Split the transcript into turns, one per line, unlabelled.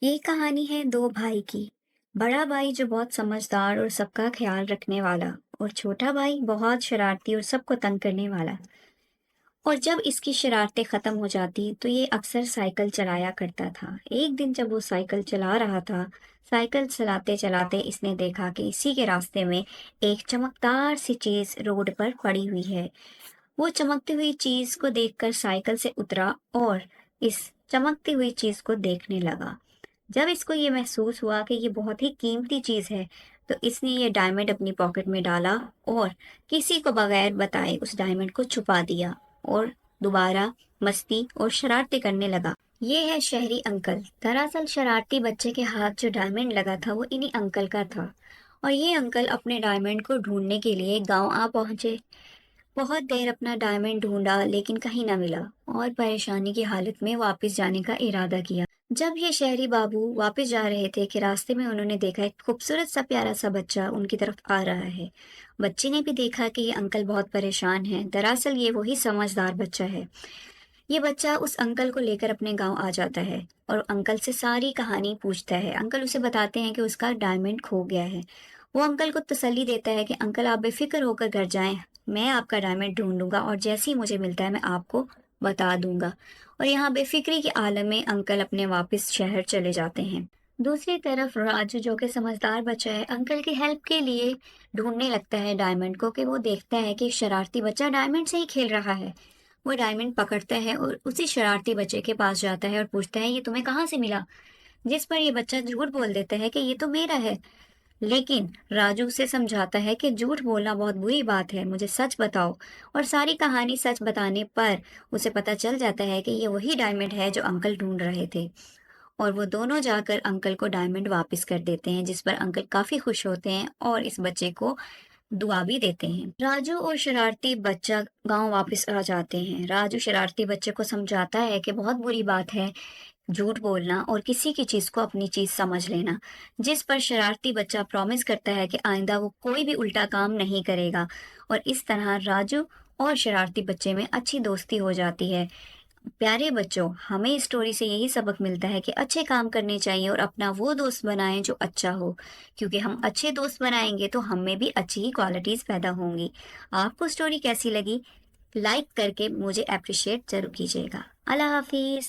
ये कहानी है दो भाई की। बड़ा भाई जो बहुत समझदार और सबका ख्याल रखने वाला, और छोटा भाई बहुत शरारती और सबको तंग करने वाला। और जब इसकी शरारतें खत्म हो जाती तो ये अक्सर साइकिल चलाया करता था। एक दिन जब वो साइकिल चला रहा था, साइकिल चलाते चलाते इसने देखा कि इसी के रास्ते में एक चमकदार सी चीज रोड पर पड़ी हुई है। वो चमकती हुई चीज को देखकर साइकिल से उतरा और इस चमकती हुई चीज को देखने लगा। जब इसको ये महसूस हुआ कि ये बहुत ही कीमती चीज है, तो इसने ये डायमंड अपनी पॉकेट में डाला और किसी को बगैर बताए उस डायमंड को छुपा दिया और दोबारा मस्ती और शरारती करने लगा। ये है शहरी अंकल। दरअसल शरारती बच्चे के हाथ जो डायमंड लगा था वो इन्हीं अंकल का था। और ये अंकल अपने डायमंड को ढूंढने के लिए गांव आ पहुंचे। बहुत देर अपना डायमंड ढूंढा लेकिन कहीं ना मिला, और परेशानी की हालत में वापस जाने का इरादा किया। जब ये शहरी बाबू वापस जा रहे थे कि रास्ते में उन्होंने देखा एक खूबसूरत सा प्यारा सा बच्चा उनकी तरफ आ रहा है। बच्चे ने भी देखा कि ये अंकल बहुत परेशान हैं। दरअसल ये वही समझदार बच्चा है। ये बच्चा उस अंकल को लेकर अपने गांव आ जाता है और अंकल से सारी कहानी पूछता है। अंकल उसे बताते हैं कि उसका डायमंड खो गया है। वो अंकल को तसल्ली देता है कि अंकल आप बेफिक्र होकर घर जाएं, मैं आपका डायमंड ढूंढूंगा और जैसे ही मुझे मिलता है मैं आपको बता दूंगा। और यहाँ बेफिक्री के आलम में अंकल अपने वापस शहर चले जाते हैं। दूसरी तरफ राजू जो कि समझदार बच्चा है, अंकल की हेल्प के लिए ढूंढने लगता है डायमंड को। कि वो देखता है कि शरारती बच्चा डायमंड से ही खेल रहा है। वो डायमंड पकड़ता है और उसी शरारती बच्चे के पास जाता है और पूछता है ये तुम्हें कहाँ से मिला। जिस पर ये बच्चा झूठ बोल देता है कि ये तो मेरा है। लेकिन राजू उसे समझाता है कि झूठ बोलना बहुत बुरी बात है, मुझे सच बताओ। और सारी कहानी सच बताने पर उसे पता चल जाता है कि ये वही डायमंड है जो अंकल ढूंढ रहे थे। और वो दोनों जाकर अंकल को डायमंड वापस कर देते हैं, जिस पर अंकल काफी खुश होते हैं और इस बच्चे को दुआ भी देते हैं। राजू और शरारती बच्चा गांव वापस आ जाते हैं। राजू शरारती बच्चे को समझाता है कि बहुत बुरी बात है झूठ बोलना और किसी की चीज को अपनी चीज समझ लेना। जिस पर शरारती बच्चा प्रॉमिस करता है कि आइंदा वो कोई भी उल्टा काम नहीं करेगा। और इस तरह राजू और शरारती बच्चे में अच्छी दोस्ती हो जाती है। प्यारे बच्चों, हमें इस स्टोरी से यही सबक मिलता है कि अच्छे काम करने चाहिए और अपना वो दोस्त बनाएं जो अच्छा हो। क्योंकि हम अच्छे दोस्त बनाएंगे तो हम में भी अच्छी ही क्वालिटीज पैदा होंगी। आपको स्टोरी कैसी लगी? लाइक करके मुझे अप्रिशिएट जरूर कीजिएगा। अल्लाह हाफिज।